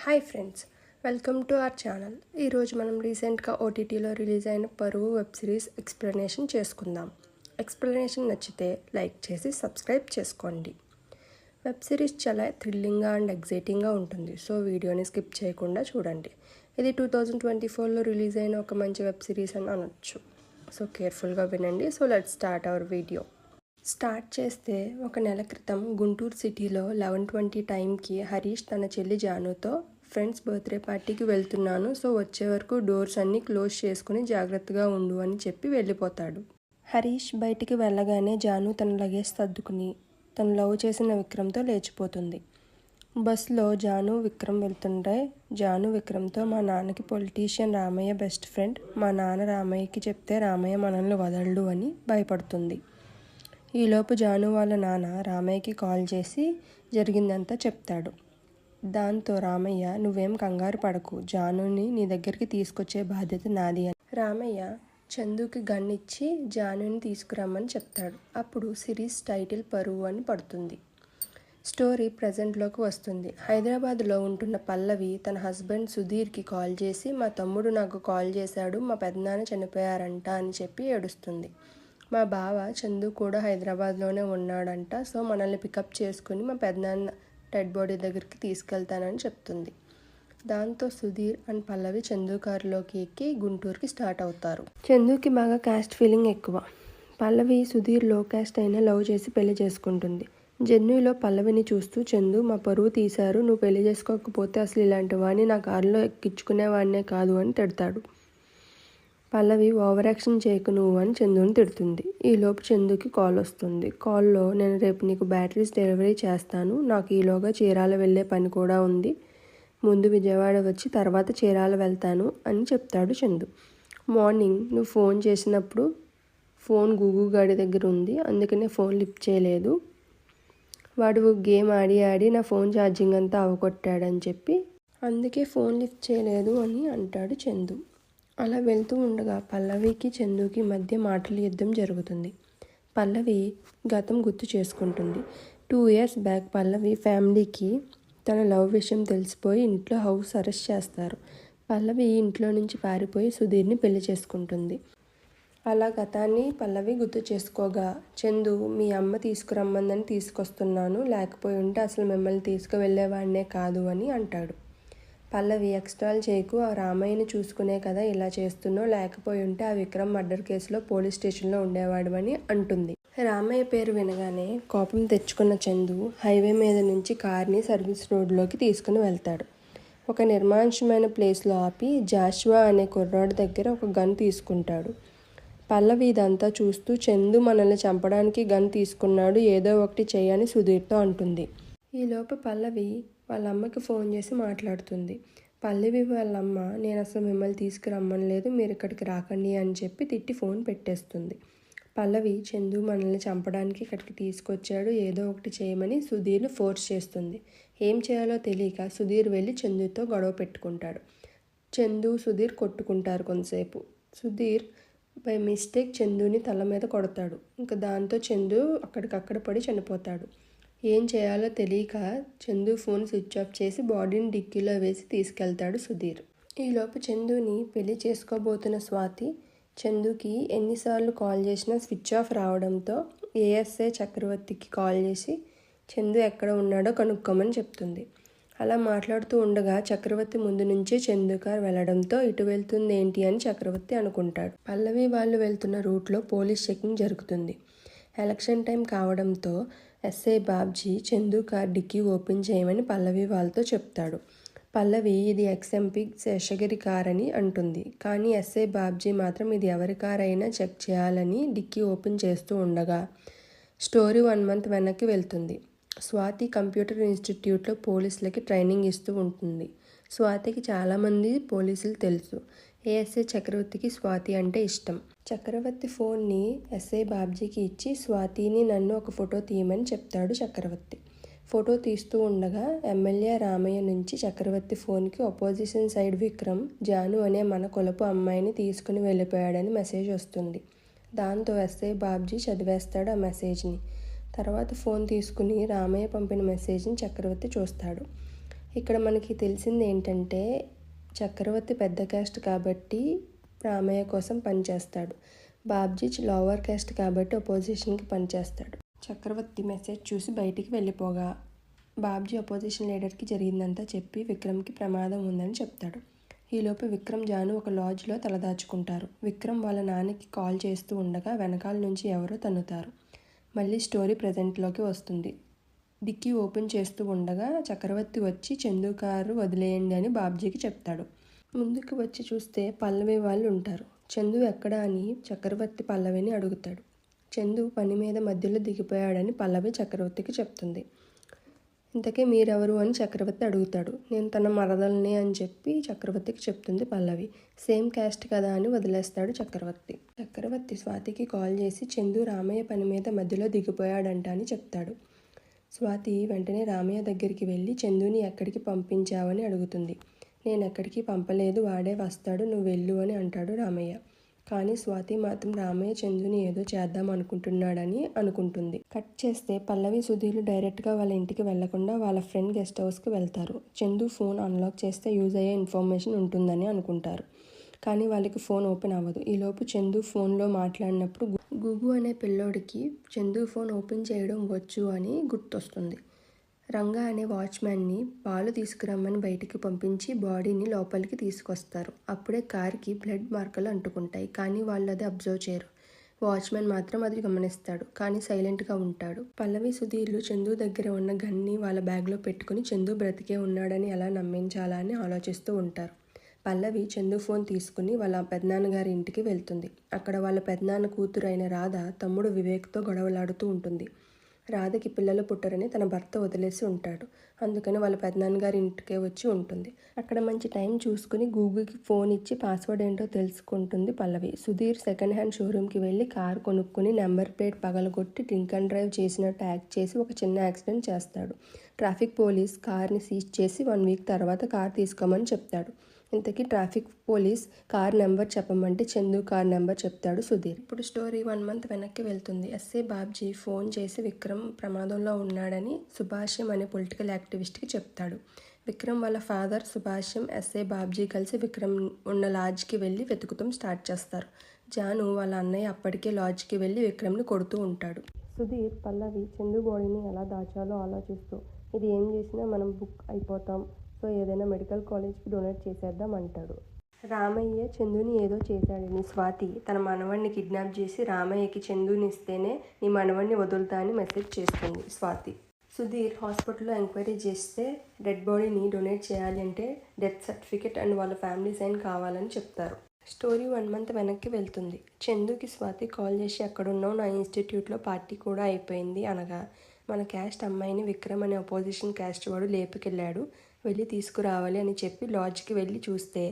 Hi friends, welcome to our channel. ఈరోజు మనం రీసెంట్గా ఓటీటీలో రిలీజ్ అయిన పరువు వెబ్ సిరీస్ ఎక్స్ప్లెనేషన్ చేసుకుందాం. ఎక్స్ప్లెనేషన్ నచ్చితే లైక్ చేసి సబ్స్క్రైబ్ చేసుకోండి. వెబ్ సిరీస్ చాలా థ్రిల్లింగ్గా అండ్ ఎగ్జైటింగ్గా ఉంటుంది, సో వీడియోని స్కిప్ చేయకుండా చూడండి. ఇది 2024లో రిలీజ్ అయిన ఒక మంచి వెబ్ సిరీస్ అని అనొచ్చు. సో కేర్ఫుల్గా వినండి. So let's start our video. Start చేస్తే ఒక నెల క్రితం గుంటూరు సిటీలో 11:20 టైంకి హరీష్ తన చెల్లి జానుతో ఫ్రెండ్స్ బర్త్డే పార్టీకి వెళ్తున్నాను, సో వచ్చే వరకు డోర్స్ అన్నీ క్లోజ్ చేసుకుని జాగ్రత్తగా ఉండు అని చెప్పి వెళ్ళిపోతాడు. హరీష్ బయటికి వెళ్ళగానే జాను తన లగేజ్ సర్దుకుని తను లవ్ చేసిన విక్రమ్తో లేచిపోతుంది. బస్సులో జాను విక్రమ్ వెళ్తుంటే జాను విక్రమ్తో మా నాన్నకి పొలిటీషియన్ రామయ్య బెస్ట్ ఫ్రెండ్, మా నాన్న రామయ్యకి చెప్తే రామయ్య మనల్ని వదలడు అని భయపడుతుంది. ఈలోపు జాను వాళ్ళ నాన్న రామయ్యకి కాల్ చేసి జరిగిందంతా చెప్తాడు. దాంతో రామయ్య నువ్వేం కంగారు పడకు, జానుని నీ దగ్గరికి తీసుకొచ్చే బాధ్యత నాది అని రామయ్య చందుకి గన్ ఇచ్చి జానుని తీసుకురమ్మని చెప్తాడు. అప్పుడు సిరీస్ టైటిల్ పరువు అని పడుతుంది. స్టోరీ ప్రజెంట్లోకి వస్తుంది. హైదరాబాద్లో ఉంటున్న పల్లవి తన హస్బెండ్ సుధీర్కి కాల్ చేసి మా తమ్ముడు నాకు కాల్ చేశాడు, మా పెదనాన్న చనిపోయారంట అని చెప్పి ఏడుస్తుంది. మా బావ చందు కూడా హైదరాబాద్లోనే ఉన్నాడంట, సో మనల్ని పికప్ చేసుకుని మా పెదనాన్న డెడ్ బాడీ దగ్గరికి తీసుకెళ్తానని చెప్తుంది. దాంతో సుధీర్ అండ్ పల్లవి చందు కారులోకి ఎక్కి గుంటూరుకి స్టార్ట్ అవుతారు. చందుకి బాగా క్యాస్ట్ ఫీలింగ్ ఎక్కువ. పల్లవి సుధీర్ లో క్యాస్ట్ అయినా లవ్ చేసి పెళ్లి చేసుకుంటుంది. జర్నీలో పల్లవిని చూస్తూ చందు మా పరువు తీశారు, నువ్వు పెళ్లి చేసుకోకపోతే అసలు ఇలాంటి వాడిని నా కారులో ఎక్కించుకునేవాడినే కాదు అని తిడతాడు. పల్లవి ఓవర్ యాక్షన్ చేయకు నువ్వు అని చందుని తిడుతుంది. ఈలోపు చందుకి కాల్ వస్తుంది. కాల్లో నేను రేపు నీకు బ్యాటరీస్ డెలివరీ చేస్తాను, నాకు ఈలోగా చీరాల వెళ్ళే పని కూడా ఉంది, ముందు విజయవాడ వచ్చి తర్వాత చీరాల వెళ్తాను అని చెప్తాడు చందు. మార్నింగ్ నువ్వు ఫోన్ చేసినప్పుడు ఫోన్ గూగు గాడి దగ్గర ఉంది, అందుకనే ఫోన్ లిఫ్ట్ చేయలేదు, వాడు గేమ్ ఆడి ఆడి నా ఫోన్ ఛార్జింగ్ అంతా అవగొట్టాడని చెప్పి అందుకే ఫోన్ లిఫ్ట్ చేయలేదు అని అంటాడు చందు. అలా వెళ్తూ ఉండగా పల్లవికి చందుకి మధ్య మాటల యుద్ధం జరుగుతుంది. పల్లవి గతం గుర్తు చేసుకుంటుంది. 2 years బ్యాక్ పల్లవి ఫ్యామిలీకి తన లవ్ విషయం తెలిసిపోయి ఇంట్లో హౌస్ అరెస్ట్ చేస్తారు. పల్లవి ఇంట్లో నుంచి పారిపోయి సుధీర్ని పెళ్లి చేసుకుంటుంది. అలా గతాన్ని పల్లవి గుర్తు చేసుకోగా చందు మీ అమ్మ తీసుకురమ్మందని తీసుకొస్తున్నాను, లేకపోయి ఉంటే అసలు మిమ్మల్ని తీసుకువెళ్ళేవాడినే కాదు అని అంటాడు. పల్లవి ఎక్స్ట్రాల్ చేయకు, ఆ రామయ్యని చూసుకునే కదా ఇలా చేస్తున్నావు, లేకపోయి ఉంటే ఆ విక్రమ్ మర్డర్ కేసులో పోలీస్ స్టేషన్లో ఉండేవాడు అని అంటుంది. రామయ్య పేరు వినగానే కోపం తెచ్చుకున్న చందు హైవే మీద నుంచి కార్ని సర్వీస్ రోడ్లోకి తీసుకుని వెళ్తాడు. ఒక నిర్మానుష్యమైన ప్లేస్లో ఆపి జాషువా అనే కుర్రాడు దగ్గర ఒక గన్ తీసుకుంటాడు. పల్లవి ఇదంతా చూస్తూ చందు మనల్ని చంపడానికి గన్ తీసుకున్నాడు, ఏదో ఒకటి చేయని సుధీర్తో అంటుంది. ఈలోపు పల్లవి వాళ్ళ అమ్మకి ఫోన్ చేసి మాట్లాడుతుంది. పల్లవి వాళ్ళమ్మ నేను అసలు మిమ్మల్ని తీసుకురమ్మనలేదు, మీరు ఇక్కడికి రాకండి అని చెప్పి తిట్టి ఫోన్ పెట్టేస్తుంది. పల్లవి చందు మనల్ని చంపడానికి ఇక్కడికి తీసుకొచ్చాడు, ఏదో ఒకటి చేయమని సుధీర్ను ఫోర్స్ చేస్తుంది. ఏం చేయాలో తెలియక సుధీర్ వెళ్ళి చందుతో గొడవ పెట్టుకుంటాడు. చందు సుధీర్ కొట్టుకుంటారు కొంతసేపు. సుధీర్ బై మిస్టేక్ చందుని తల మీద కొడతాడు. ఇంకా దాంతో చందు అక్కడికక్కడ పడి చనిపోతాడు. ఏం చేయాలో తెలియక చందు ఫోన్ స్విచ్ ఆఫ్ చేసి బాడీని డిక్కీలో వేసి తీసుకెళ్తాడు సుధీర్. ఈలోపు చందుని పెళ్లి చేసుకోబోతున్న స్వాతి చందుకి ఎన్నిసార్లు కాల్ చేసినా స్విచ్ ఆఫ్ రావడంతో ఏఎస్ఐ చక్రవర్తికి కాల్ చేసి చందు ఎక్కడ ఉన్నాడో కనుక్కోమని చెప్తుంది. అలా మాట్లాడుతూ ఉండగా చక్రవర్తి ముందు నుంచే చందు కార్ వెళ్లడంతో ఇటు వెళ్తుంది ఏంటి అని చక్రవర్తి అనుకుంటాడు. పల్లవి వాళ్ళు వెళ్తున్న రూట్లో పోలీస్ చెకింగ్ జరుగుతుంది. ఎలక్షన్ టైం కావడంతో SI Babji Chandu car dickey open చేయమని పల్లవి వాళ్ళతో చెప్తాడు. పల్లవి ఇది ఎక్స్ఎంపీ శేషగిరి కార్ అని అంటుంది. కానీ ఎస్ఐ బాబ్జీ మాత్రం ఇది ఎవరి కార్ అయినా చెక్ చేయాలని డిక్కీ ఓపెన్ చేస్తూ ఉండగా స్టోరీ 1 month వెనక్కి వెళ్తుంది. స్వాతి కంప్యూటర్ ఇన్స్టిట్యూట్లో పోలీసులకి ట్రైనింగ్ ఇస్తూ ఉంటుంది. స్వాతికి చాలామంది పోలీసులు తెలుసు. ఏఎస్ఐ చక్రవర్తికి స్వాతి అంటే ఇష్టం. చక్రవర్తి ఫోన్ని ఎస్ఐ బాబ్జీకి ఇచ్చి స్వాతిని నన్ను ఒక ఫోటో తీయమని చెప్తాడు చక్రవర్తి. ఫోటో తీస్తూ ఉండగా ఎమ్మెల్యే రామయ్య నుంచి చక్రవర్తి ఫోన్కి అపోజిషన్ సైడ్ విక్రమ్ జాను అనే మన కులపు అమ్మాయిని తీసుకుని వెళ్ళిపోయాడని మెసేజ్ వస్తుంది. దాంతో ఎస్ఐ బాబ్జీ చదివేస్తాడు ఆ మెసేజ్ని. తర్వాత ఫోన్ తీసుకుని రామయ్య పంపిన మెసేజ్ని చక్రవర్తి చూస్తాడు. ఇక్కడ మనకి తెలిసింది ఏంటంటే చక్రవర్తి పెద్ద క్యాస్ట్ కాబట్టి రామయ్య కోసం పనిచేస్తాడు. బాబ్జీ లోవర్ క్యాస్ట్ కాబట్టి అపోజిషన్కి పనిచేస్తాడు. చక్రవర్తి మెసేజ్ చూసి బయటికి వెళ్ళిపోగా బాబ్జీ అపోజిషన్ లీడర్కి జరిగిందంతా చెప్పి విక్రమ్కి ప్రమాదం ఉందని చెప్తాడు. ఈలోపు విక్రమ్ జాను ఒక లాడ్జ్లో తలదాచుకుంటారు. విక్రమ్ వాళ్ళ నాన్నకి కాల్ చేస్తూ ఉండగా వెనకాల నుంచి ఎవరో తన్నుతారు. మళ్ళీ స్టోరీ ప్రజెంట్లోకి వస్తుంది. డిక్కీ ఓపెన్ చేస్తూ ఉండగా చక్రవర్తి వచ్చి చందు కారు వదిలేయండి అని బాబ్జీకి చెప్తాడు. ముందుకు వచ్చి చూస్తే పల్లవి వాళ్ళు ఉంటారు. చందు ఎక్కడా అని చక్రవర్తి పల్లవిని అడుగుతాడు. చందు పని మీద మధ్యలో దిగిపోయాడని పల్లవి చక్రవర్తికి చెప్తుంది. ఇంతకీ మీరెవరు అని చక్రవర్తి అడుగుతాడు. నేను తన మరదల్ని అని చెప్పి చక్రవర్తికి చెప్తుంది పల్లవి. సేమ్ క్యాస్ట్ కదా అని వదిలేస్తాడు చక్రవర్తి. చక్రవర్తి స్వాతికి కాల్ చేసి చందు రామయ్య పని మీద మధ్యలో దిగిపోయాడంట అని చెప్తాడు. స్వాతి వెంటనే రామయ్య దగ్గరికి వెళ్ళి చందుని ఎక్కడికి పంపించావని అడుగుతుంది. నేను ఎక్కడికి పంపలేదు, వాడే వస్తాడు, నువ్వు వెళ్ళు అని అంటాడు రామయ్య. కానీ స్వాతి మాత్రం రామయ్య చందుని ఏదో చేద్దాం అనుకుంటున్నాడని అనుకుంటుంది. కట్ చేస్తే పల్లవి సుధీర్లు డైరెక్ట్గా వాళ్ళ ఇంటికి వెళ్లకుండా వాళ్ళ ఫ్రెండ్ గెస్ట్ హౌస్కి వెళ్తారు. చందు ఫోన్ అన్లాక్ చేస్తే యూజ్ అయ్యే ఇన్ఫర్మేషన్ ఉంటుందని అనుకుంటారు. కానీ వాళ్ళకి ఫోన్ ఓపెన్ అవ్వదు. ఈలోపు చందు ఫోన్లో మాట్లాడినప్పుడు గుగు అనే పిల్లోడికి చందు ఫోన్ ఓపెన్ చేయడం వచ్చు అని గుర్తొస్తుంది. రంగా అనే వాచ్మ్యాన్ని పాలు తీసుకురమ్మని బయటికి పంపించి బాడీని లోపలికి తీసుకొస్తారు. అప్పుడే కార్కి బ్లడ్ మార్కలు అంటుకుంటాయి. కానీ వాళ్ళు అది అబ్జర్వ్ చేయరు. వాచ్మ్యాన్ మాత్రం అది గమనిస్తాడు. కానీ సైలెంట్గా ఉంటాడు. పల్లవి సుధీర్లు చందు దగ్గర ఉన్న గన్ని వాళ్ళ బ్యాగ్లో పెట్టుకుని చందు బ్రతికే ఉన్నాడని ఎలా నమ్మించాలా అని ఆలోచిస్తూ ఉంటారు. పల్లవి చందు ఫోన్ తీసుకుని వాళ్ళ పెద్దనాన్నగారి ఇంటికి వెళ్తుంది. అక్కడ వాళ్ళ పెద్దనాన్న కూతురు అయిన రాధ తమ్ముడు వివేక్తో గొడవలాడుతూ ఉంటుంది. రాధకి పిల్లలు పుట్టరని తన భర్త వదిలేసి ఉంటాడు. అందుకని వాళ్ళ పెద్దనాన్నగారి ఇంటికే వచ్చి ఉంటుంది. అక్కడ మంచి టైం చూసుకుని గూగుల్కి ఫోన్ ఇచ్చి పాస్వర్డ్ ఏంటో తెలుసుకుంటుంది పల్లవి. సుధీర్ సెకండ్ హ్యాండ్ షోరూమ్కి వెళ్ళి కారు కొనుక్కుని నెంబర్ ప్లేట్ పగలగొట్టి డ్రింక్ అండ్ డ్రైవ్ చేసినట్టు యాక్ట్ చేసి ఒక చిన్న యాక్సిడెంట్ చేస్తాడు. ట్రాఫిక్ పోలీస్ కార్ని సీజ్ చేసి 1 వీక్ తర్వాత కార్ తీసుకోమని చెప్తాడు. ఇంతకీ ట్రాఫిక్ పోలీస్ కార్ నెంబర్ చెప్పమంటే చందు కార్ నెంబర్ చెప్తాడు సుధీర్. ఇప్పుడు స్టోరీ 1 మంత్ వెనక్కి వెళ్తుంది. ఎస్ఐ బాబ్జీ ఫోన్ చేసి విక్రమ్ ప్రమాదంలో ఉన్నాడని సుభాష్యం అనే పొలిటికల్ యాక్టివిస్ట్కి చెప్తాడు. విక్రమ్ వాళ్ళ ఫాదర్ సుభాష్యం, ఎస్ఐ బాబ్జీ కలిసి విక్రమ్ ఉన్న లాడ్జ్కి వెళ్ళి వెతుకుతాం స్టార్ట్ చేస్తారు. జాను వాళ్ళ అన్నయ్య అప్పటికే లాడ్జ్కి వెళ్ళి విక్రమ్ని కొడుతూ ఉంటాడు. సుధీర్ పల్లవి చందు బాడీని ఎలా దాచాలో ఆలోచిస్తూ ఇది ఏం చేసినా మనం బుక్ అయిపోతాం, సో ఏదైనా మెడికల్ కాలేజ్కి డొనేట్ చేసేద్దాం అంటాడు. రామయ్య చందుని ఏదో చేశాడని స్వాతి తన మనవడిని కిడ్నాప్ చేసి రామయ్యకి చందుని ఇస్తేనే నీ మనవడిని వదులుతా అని మెసేజ్ చేస్తుంది స్వాతి. సుధీర్ హాస్పిటల్లో ఎంక్వైరీ చేస్తే డెడ్ బాడీని డొనేట్ చేయాలి అంటే డెత్ సర్టిఫికేట్ అండ్ వాళ్ళ ఫ్యామిలీ సైన్ కావాలని చెప్తారు. స్టోరీ 1 మంత్ వెనక్కి వెళ్తుంది. చందుకి స్వాతి కాల్ చేసి ఎక్కడున్నావు, నా ఇన్స్టిట్యూట్లో పార్టీ కూడా అయిపోయింది అనగా మన క్యాస్ట్ అమ్మాయిని విక్రమ్ అనే అపోజిషన్ క్యాస్ట్ వాడు లేపుకెళ్ళాడు, వెళ్ళి తీసుకురావాలి అని చెప్పి లాడ్జ్కి వెళ్ళి చూస్తే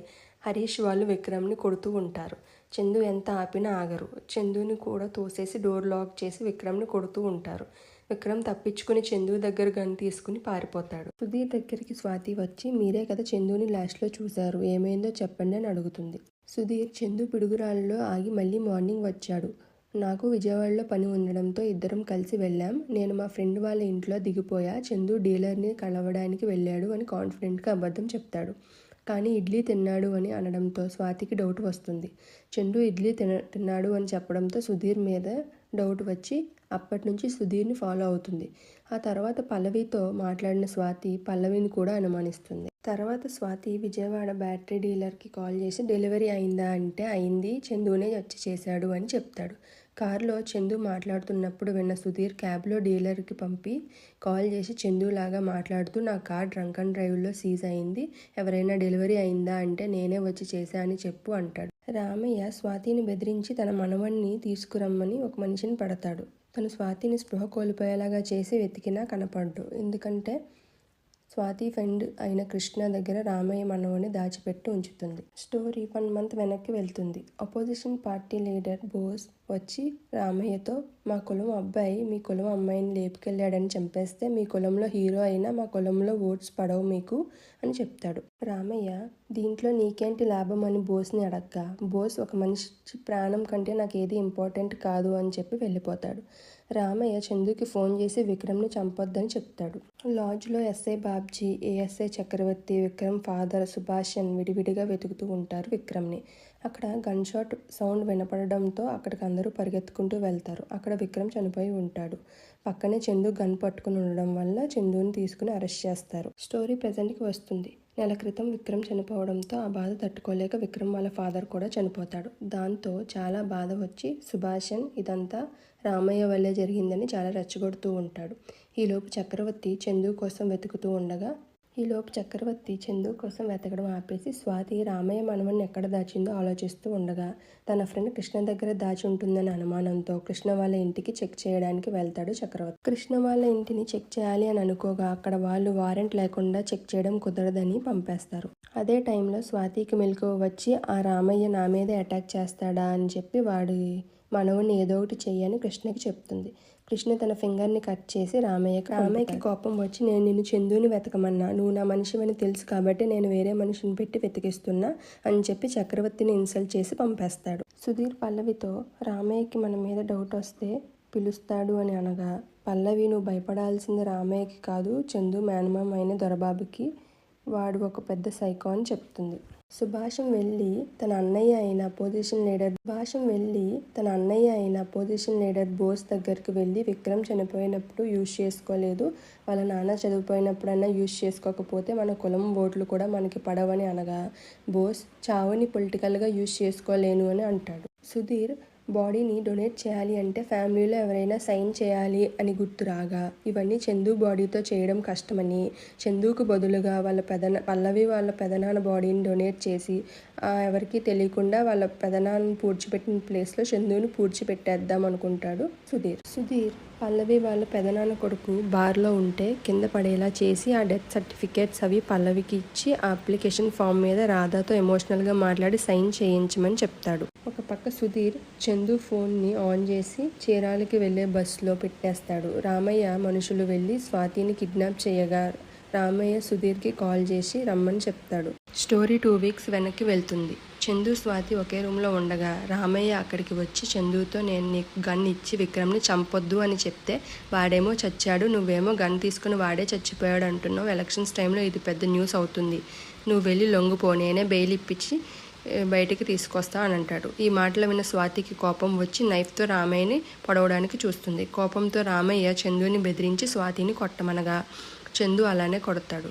హరీష్ వాళ్ళు విక్రమ్ని కొడుతూ ఉంటారు. చందు ఎంత ఆపినా ఆగరు. చందుని కూడా తోసేసి డోర్ లాక్ చేసి విక్రమ్ని కొడుతూ ఉంటారు. విక్రమ్ తప్పించుకుని చందు దగ్గర గన్ తీసుకుని పారిపోతాడు. సుధీర్ దగ్గరికి స్వాతి వచ్చి మీరే కదా చందుని లాస్ట్లో చూశారు, ఏమైందో చెప్పండి అని అడుగుతుంది. సుధీర్ చందు పిడుగురాళ్ళలో ఆగి మళ్ళీ మార్నింగ్ వచ్చాడు. నాకు విజయవాడలో పని ఉండడంతో ఇద్దరం కలిసి వెళ్ళాం. నేను మా ఫ్రెండ్ వాళ్ళ ఇంట్లో దిగిపోయా, చందు డీలర్ని కలవడానికి వెళ్ళాడు అని కాన్ఫిడెంట్గా అబద్ధం చెప్తాడు. కానీ ఇడ్లీ తిన్నాడు అని అనడంతో స్వాతికి డౌట్ వస్తుంది. చందు ఇడ్లీ తిన్నాడు అని చెప్పడంతో సుధీర్ మీద డౌట్ వచ్చి అప్పటి నుంచి సుధీర్ని ఫాలో అవుతుంది. ఆ తర్వాత పల్లవితో మాట్లాడిన స్వాతి పల్లవిని కూడా అనుమానిస్తుంది. తర్వాత స్వాతి విజయవాడ బ్యాటరీ డీలర్కి కాల్ చేసి డెలివరీ అయిందా అంటే అయింది, చందునే వచ్చి చేశాడు అని చెప్తాడు. కారులో చందు మాట్లాడుతున్నప్పుడు విన్న సుధీర్ క్యాబ్లో డీలర్కి పంపి కాల్ చేసి చందులాగా మాట్లాడుతూ నా కార్ డ్రంక్ అండ్ డ్రైవ్లో సీజ్ అయింది, ఎవరైనా డెలివరీ అయిందా అంటే నేనే వచ్చి చేశా అని చెప్పు అంటాడు. రామయ్య స్వాతిని బెదిరించి తన మనవణ్ణి తీసుకురమ్మని ఒక మనిషిని పడతాడు. తను స్వాతిని స్పృహ కోల్పోయేలాగా చేసి వెతికినా కనపడ్డు. ఎందుకంటే స్వాతి ఫ్రెండ్ అయిన కృష్ణ దగ్గర రామయ్య మనవని దాచిపెట్టి ఉంచుతుంది. స్టోరీ 1 మంత్ వెనక్కి వెళ్తుంది. అపోజిషన్ పార్టీ లీడర్ బోస్ వచ్చి రామయ్యతో మా కులం అబ్బాయి మీ కులం అమ్మాయిని లేపుకెళ్ళాడని చంపేస్తే మీ కులంలో హీరో అయినా మా కులంలో ఓట్స్ పడవు మీకు అని చెప్తాడు. రామయ్య దీంట్లో నీకేంటి లాభం అని బోస్ని అడగ్గా బోస్ ఒక మనిషి ప్రాణం కంటే నాకు ఏది ఇంపార్టెంట్ కాదు అని చెప్పి వెళ్ళిపోతాడు. రామయ్య చందుకి ఫోన్ చేసి విక్రమ్ని చంపొద్దని చెప్తాడు. లాడ్జ్లో ఎస్ఐ బాబ్జీ, ఏఎస్ఐ చక్రవర్తి, విక్రమ్ ఫాదర్ సుభాషన్ విడివిడిగా వెతుకుతూ ఉంటారు విక్రమ్ని. అక్కడ గన్ షాట్ సౌండ్ వినపడడంతో అక్కడికి అందరూ పరిగెత్తుకుంటూ వెళ్తారు. అక్కడ విక్రమ్ చనిపోయి ఉంటాడు. పక్కనే చందు గన్ పట్టుకుని ఉండడం వల్ల చందుని తీసుకుని అరెస్ట్ చేస్తారు. స్టోరీ ప్రజెంట్కి వస్తుంది. నెల క్రితం విక్రమ్ చనిపోవడంతో ఆ బాధ తట్టుకోలేక విక్రమ్ వాళ్ళ ఫాదర్ కూడా చనిపోతాడు. దాంతో చాలా బాధ వచ్చి సుభాషన్ ఇదంతా రామయ్య వల్లే జరిగిందని చాలా రెచ్చగొడుతూ ఉంటాడు. ఈలోపు చక్రవర్తి చందు కోసం వెతకడం ఆపేసి స్వాతి రామయ్య మనవన్ని ఎక్కడ దాచిందో ఆలోచిస్తూ ఉండగా తన ఫ్రెండ్ కృష్ణ దగ్గర దాచి ఉంటుందనే అనుమానంతో కృష్ణ వాళ్ళ ఇంటికి చెక్ చేయడానికి వెళ్తాడు చక్రవర్తి. కృష్ణ వాళ్ళ ఇంటిని చెక్ చేయాలి అని అనుకోగా అక్కడ వాళ్ళు వారెంట్ లేకుండా చెక్ చేయడం కుదరదని పంపేస్తారు. అదే టైంలో స్వాతికి మెలకువ వచ్చి ఆ రామయ్య నా మీదే అటాక్ చేస్తాడా అని చెప్పి వాడి మనవుని ఏదో ఒకటి చెయ్యని కృష్ణకి చెప్తుంది. కృష్ణ తన ఫింగర్ని కట్ చేసి రామయ్యకి కోపం వచ్చి నేను నిన్ను చందుని వెతకమన్నా, నువ్వు నా మనిషివని తెలుసు కాబట్టి నేను వేరే మనిషిని పెట్టి వెతికిస్తున్నా అని చెప్పి చక్రవర్తిని ఇన్సల్ట్ చేసి పంపేస్తాడు. సుధీర్ పల్లవితో రామయ్యకి మన మీద డౌట్ వస్తే పిలుస్తాడు అని అనగా పల్లవి నువ్వు భయపడాల్సింది రామయ్యకి కాదు చందు మేనమామ అయిన దొరబాబుకి, వాడు ఒక పెద్ద సైకో అని చెప్తుంది. సుభాషం వెళ్ళి తన అన్నయ్య అయిన అపోజిషన్ లీడర్ బోస్ దగ్గరికి వెళ్ళి విక్రమ్ చనిపోయినప్పుడు యూజ్ చేసుకోలేదు, వాళ్ళ నాన్న చనిపోయినప్పుడన్నా యూజ్ చేసుకోకపోతే మన కులం ఓట్లు కూడా మనకి పడవని అనగా బోస్ చావుని పొలిటికల్గా యూజ్ చేసుకోలేను అని అంటాడు. సుధీర్ బాడీని డొనేట్ చేయాలి అంటే ఫ్యామిలీలో ఎవరైనా సైన్ చేయాలి అని గుర్తు రాగా ఇవన్నీ చందు బాడీతో చేయడం కష్టమని చందుకు బదులుగా పల్లవి వాళ్ళ పెదనాన్న బాడీని డొనేట్ చేసి ఎవరికి తెలియకుండా వాళ్ళ పెదనాన్ని పూడ్చిపెట్టిన ప్లేస్లో చందుని పూడ్చిపెట్టేద్దాం అనుకుంటాడు సుధీర్ పల్లవి వాళ్ళ పెదనాన్న కొడుకు బార్లో ఉంటే కింద పడేలా చేసి ఆ డెత్ సర్టిఫికేట్స్ అవి పల్లవికి ఇచ్చి ఆ అప్లికేషన్ ఫామ్ మీద రాధాతో ఎమోషనల్గా మాట్లాడి సైన్ చేయించమని చెప్తాడు. ఒక పక్క సుధీర్ చందు ఫోన్ని ఆన్ చేసి చీరాలకి వెళ్ళే బస్సులో పెట్టేస్తాడు. రామయ్య మనుషులు వెళ్ళి స్వాతిని కిడ్నాప్ చేయగా రామయ్య సుధీర్కి కాల్ చేసి రమ్మని చెప్తాడు. స్టోరీ 2 వీక్స్ వెనక్కి వెళ్తుంది. చందు స్వాతి ఒకే రూమ్లో ఉండగా రామయ్య అక్కడికి వచ్చి చందుతో నేను నీకు గన్ ఇచ్చి విక్రమ్ని చంపొద్దు అని చెప్తే వాడేమో చచ్చాడు, నువ్వేమో గన్ తీసుకుని వాడే చచ్చిపోయాడు అంటున్నావు, ఎలక్షన్స్ టైంలో ఇది పెద్ద న్యూస్ అవుతుంది, నువ్వు వెళ్ళి లొంగిపో, నేనే బెయిల్ ఇప్పించి బయటికి తీసుకొస్తా అని అంటాడు. ఈ మాటలు విన్న స్వాతికి కోపం వచ్చి నైఫ్తో రామయ్యని పొడవడానికి చూస్తుంది. కోపంతో రామయ్య చందుని బెదిరించి స్వాతిని కొట్టమనగా చందు అలానే కొడతాడు.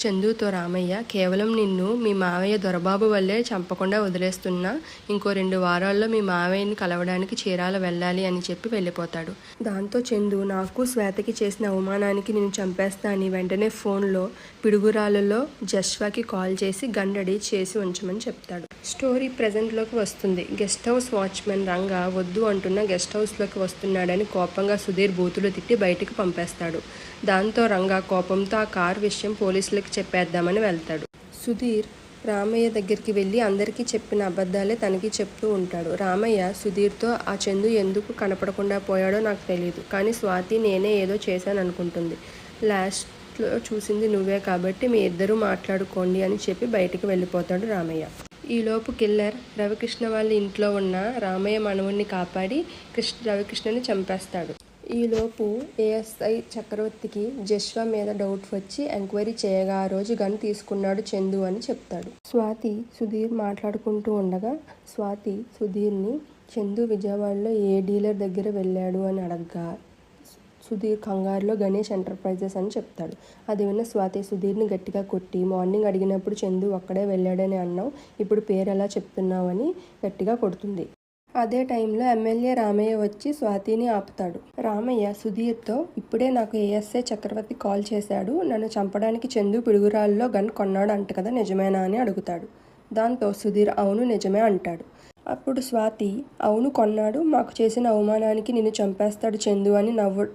చందుతో రామయ్య కేవలం నిన్ను మీ మావయ్య దొరబాబు వల్లే చంపకుండా వదిలేస్తున్నా, ఇంకో 2 వారాల్లో మీ మావయ్యని కలవడానికి చీరాల వెళ్ళాలి అని చెప్పి వెళ్ళిపోతాడు. దాంతో చందు నాకు శ్వేతకి చేసిన అవమానానికి నేను చంపేస్తా అని వెంటనే ఫోన్లో పిడుగురాలలో జస్వాకి కాల్ చేసి గన్ రెడీ చేసి ఉంచమని చెప్తాడు. స్టోరీ ప్రెజెంట్లోకి వస్తుంది. గెస్ట్ హౌస్ వాచ్మెన్ రంగా వద్దు అంటున్న గెస్ట్ హౌస్లోకి వస్తున్నాడని కోపంగా సుధీర్ బూతులు తిట్టి బయటికి పంపేస్తాడు. దాంతో రంగా కోపంతో ఆ కార్ విషయం పోలీసులకి చెప్పేద్దామని వెళ్తాడు. సుధీర్ రామయ్య దగ్గరికి వెళ్ళి అందరికీ చెప్పిన అబద్ధాలే తనకి చెప్తూ ఉంటాడు. రామయ్య సుధీర్తో ఆ చందు ఎందుకు కనపడకుండా పోయాడో నాకు తెలియదు, కానీ స్వాతి నేనే ఏదో చేశాను అనుకుంటుంది, లాస్ట్లో చూసింది నువ్వే కాబట్టి మీ ఇద్దరూ మాట్లాడుకోండి అని చెప్పి బయటికి వెళ్ళిపోతాడు రామయ్య. ఈలోపు కిల్లర్ రవికృష్ణ వాళ్ళ ఇంట్లో ఉన్న రామయ్య మనవుణ్ణి కాపాడి రవికృష్ణని చంపేస్తాడు. ఈలోపు ఏఎస్ఐ చక్రవర్తికి జస్వా మీద డౌట్ వచ్చి ఎంక్వైరీ చేయగా ఆ రోజు గన్ తీసుకున్నాడు చందు అని చెప్తాడు. స్వాతి సుధీర్ మాట్లాడుకుంటూ ఉండగా స్వాతి సుధీర్ని చందు విజయవాడలో ఏ డీలర్ దగ్గర వెళ్ళాడు అని అడగ్గా సుధీర్ కంగారులో గణేష్ ఎంటర్ప్రైజెస్ అని చెప్తాడు. అది విన్న స్వాతి సుధీర్ని గట్టిగా కొట్టి మార్నింగ్ అడిగినప్పుడు చందు అక్కడే వెళ్ళాడని అన్నావు, ఇప్పుడు పేరు ఎలా చెప్తున్నావు అని గట్టిగా కొడుతుంది. అదే టైంలో ఎమ్మెల్యే రామయ్య వచ్చి స్వాతిని ఆపుతాడు. రామయ్య సుధీర్తో ఇప్పుడే నాకు ఏఎస్ఐ చక్రవర్తి కాల్ చేశాడు, నన్ను చంపడానికి చందు పిడుగురాల్లో గన్ కొన్నాడు అంట కదా, నిజమేనా అని అడుగుతాడు. దాంతో సుధీర్ అవును నిజమే అంటాడు. అప్పుడు స్వాతి అవును కొన్నాడు, మాకు చేసిన అవమానానికి నిన్ను చంపేస్తాడు చందు అని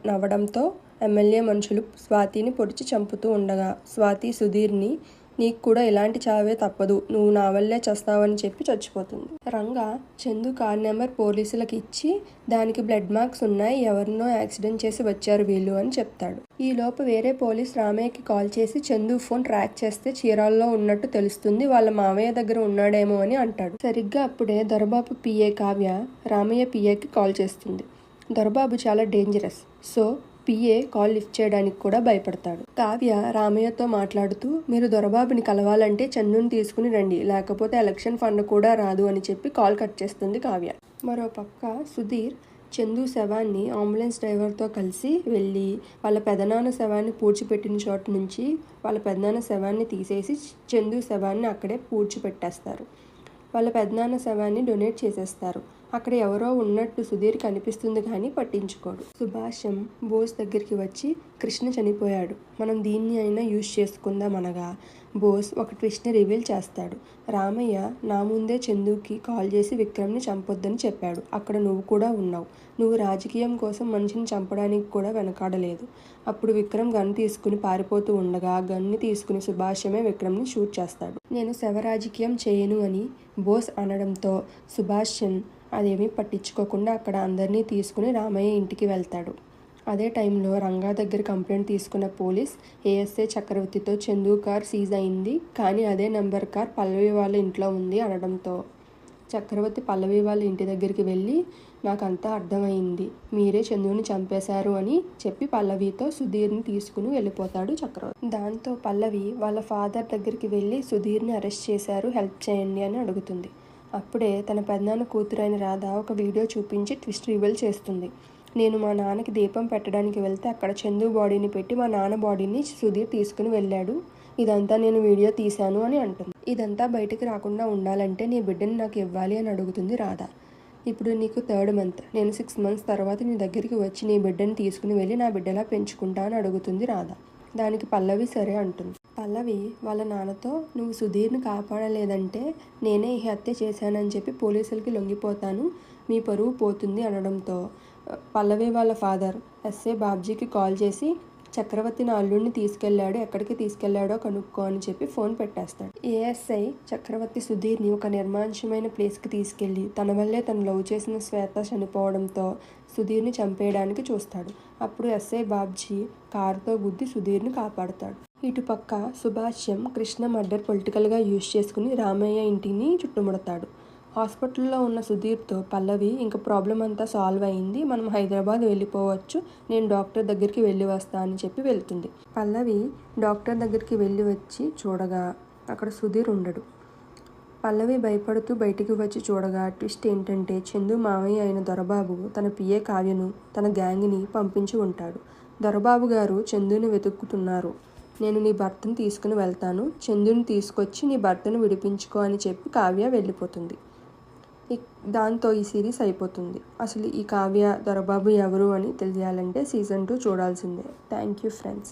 నవ్వడంతో ఎమ్మెల్యే మనుషులు స్వాతిని పొడిచి చంపుతూ ఉండగా స్వాతి సుధీర్ని నీకు కూడా ఇలాంటి చావే తప్పదు, నువ్వు నా వల్లే చస్తావని చెప్పి చచ్చిపోతుంది. రంగా చందు కార్ నెంబర్ పోలీసులకు ఇచ్చి దానికి బ్లడ్ మార్క్స్ ఉన్నాయి, ఎవరినో యాక్సిడెంట్ చేసి వచ్చారు వీళ్ళు అని చెప్తాడు. ఈలోపు వేరే పోలీస్ రామయ్యకి కాల్ చేసి చందు ఫోన్ ట్రాక్ చేస్తే చీరాల్లో ఉన్నట్టు తెలుస్తుంది, వాళ్ళ మావయ్య దగ్గర ఉన్నాడేమో అని అంటాడు. సరిగ్గా అప్పుడే దొరబాబు పిఏ కావ్య రామయ్య పిఏకి కాల్ చేస్తుంది. దొరబాబు చాలా dangerous, so PA call lift చేయడానికి కూడా భయపడతాడు. కావ్య రామయ్యతో మాట్లాడుతూ, మీరు దొరబాబుని కలవాలంటే చందుని తీసుకుని రండి, లేకపోతే ఎలక్షన్ ఫండ్ కూడా రాదు అని చెప్పి కాల్ కట్ చేస్తుంది కావ్య. మరో పక్క సుధీర్ చందు శవాన్ని అంబులెన్స్ డ్రైవర్తో కలిసి వెళ్ళి వాళ్ళ పెదనాన్న శవాన్ని పూడ్చిపెట్టిన చోటు నుంచి వాళ్ళ పెదనాన్న శవాన్ని తీసేసి చందు శవాన్ని అక్కడే పూడ్చిపెట్టేస్తారు. వాళ్ళ పెదనాన్న శవాన్ని డొనేట్ చేసేస్తారు. అక్కడ ఎవరో ఉన్నట్టు సుధీర్ కనిపిస్తుంది కానీ పట్టించుకోడు. సుభాషం బోస్ దగ్గరికి వచ్చి కృష్ణ చనిపోయాడు, మనం దీన్ని అయినా యూజ్ చేసుకుందాం అనగా బోస్ ఒక ట్విస్ట్ని రివీల్ చేస్తాడు. రామయ్య నా ముందే చందుకి కాల్ చేసి విక్రమ్ని చంపొద్దని చెప్పాడు, అక్కడ నువ్వు కూడా ఉన్నావు, నువ్వు రాజకీయం కోసం మనిషిని చంపడానికి కూడా వెనకాడలేదు. అప్పుడు విక్రమ్ గన్ తీసుకుని పారిపోతూ ఉండగా గన్ని తీసుకుని సుభాషమే విక్రమ్ని షూట్ చేస్తాడు. నేను శవ రాజకీయం చేయను అని బోస్ అనడంతో సుభాషన్ అదేమీ పట్టించుకోకుండా అక్కడ అందరినీ తీసుకుని రామయ్య ఇంటికి వెళ్తాడు. అదే టైంలో రంగా దగ్గర కంప్లైంట్ తీసుకున్న పోలీస్ ఏఎస్ఐ చక్రవర్తితో చందు కార్ సీజ్ అయింది, కానీ అదే నెంబర్ కార్ పల్లవి వాళ్ళ ఇంట్లో ఉంది అనడంతో చక్రవర్తి పల్లవి వాళ్ళ ఇంటి దగ్గరికి వెళ్ళి నాకంతా అర్థమైంది, మీరే చందుని చంపేశారు అని చెప్పి పల్లవితో సుధీర్ని తీసుకుని వెళ్ళిపోతాడు చక్రవర్తి. దాంతో పల్లవి వాళ్ళ ఫాదర్ దగ్గరికి వెళ్ళి సుధీర్ని అరెస్ట్ చేశారు, హెల్ప్ చేయండి అని అడుగుతుంది. అప్పుడే తన పెదనాన్న కూతురైన రాధ ఒక వీడియో చూపించి ట్విస్ట్ రివీల్ చేస్తుంది. నేను మా నాన్నకి దీపం పెట్టడానికి వెళ్తే అక్కడ చందు బాడీని పెట్టి మా నాన్న బాడీని సుధీర్ తీసుకుని వెళ్ళాడు, ఇదంతా నేను వీడియో తీశాను అని అంటుంది. ఇదంతా బయటికి రాకుండా ఉండాలంటే నీ బిడ్డని నాకు ఇవ్వాలి అని అడుగుతుంది రాధ. ఇప్పుడు నీకు 3rd మంత్, నేను 6 months తర్వాత నీ దగ్గరికి వచ్చి నీ బిడ్డని తీసుకుని వెళ్ళి నా బిడ్డలా పెంచుకుంటా అని అడుగుతుంది రాధ. దానికి పల్లవి సరే అంటుంది. పల్లవి వాళ్ళ నాన్నతో నువ్వు సుధీర్ని కాపాడలేదంటే నేనే ఈ హత్య చేశానని చెప్పి పోలీసులకి లొంగిపోతాను, మీ పరువు పోతుంది అనడంతో పల్లవి వాళ్ళ ఫాదర్ ఎస్ఏ బాబ్జీకి కాల్ చేసి చక్రవర్తి నా అల్లుడిని తీసుకెళ్లాడు, ఎక్కడికి తీసుకెళ్లాడో కనుక్కో అని చెప్పి ఫోన్ పెట్టేస్తాడు. ఏఎస్ఐ చక్రవర్తి సుధీర్ని ఒక నిర్మానుష్యమైన ప్లేస్కి తీసుకెళ్లి తన వల్లే తను లవ్ చేసిన శ్వేత చనిపోవడంతో సుధీర్ని చంపేయడానికి చూస్తాడు. అప్పుడు ఎస్ఐ బాబ్జీ కారుతో గుద్ది సుధీర్ని కాపాడుతాడు. ఇటుపక్క సుభాష్యం కృష్ణ మర్డర్ పొలిటికల్గా యూజ్ చేసుకుని రామయ్య ఇంటిని చుట్టుముడతాడు. హాస్పిటల్లో ఉన్న సుధీర్తో పల్లవి ఇంక ప్రాబ్లం అంతా సాల్వ్ అయింది, మనం హైదరాబాద్ వెళ్ళిపోవచ్చు, నేను డాక్టర్ దగ్గరికి వెళ్ళి వస్తా అని చెప్పి వెళ్తుంది. పల్లవి డాక్టర్ దగ్గరికి వెళ్ళి వచ్చి చూడగా అక్కడ సుధీర్ ఉండడు. పల్లవి భయపడుతూ బయటికి వచ్చి చూడగా ట్విస్ట్ ఏంటంటే చందు మావయ్య అయిన దొరబాబు తన పిఏ కావ్యను తన గ్యాంగ్ని పంపించి ఉంటాడు. దొరబాబు గారు చందుని వెతుక్కుతున్నారు, నేను నీ భర్తను తీసుకుని వెళ్తాను, చందుని తీసుకొచ్చి నీ భర్తను విడిపించుకో అని చెప్పి కావ్య వెళ్ళిపోతుంది. దాంతో ఈ సిరీస్ అయిపోతుంది. అసలు ఈ కావ్య దొరబాబు ఎవరు అని తెలియాలంటే సీజన్ 2 చూడాల్సిందే. Thank you friends.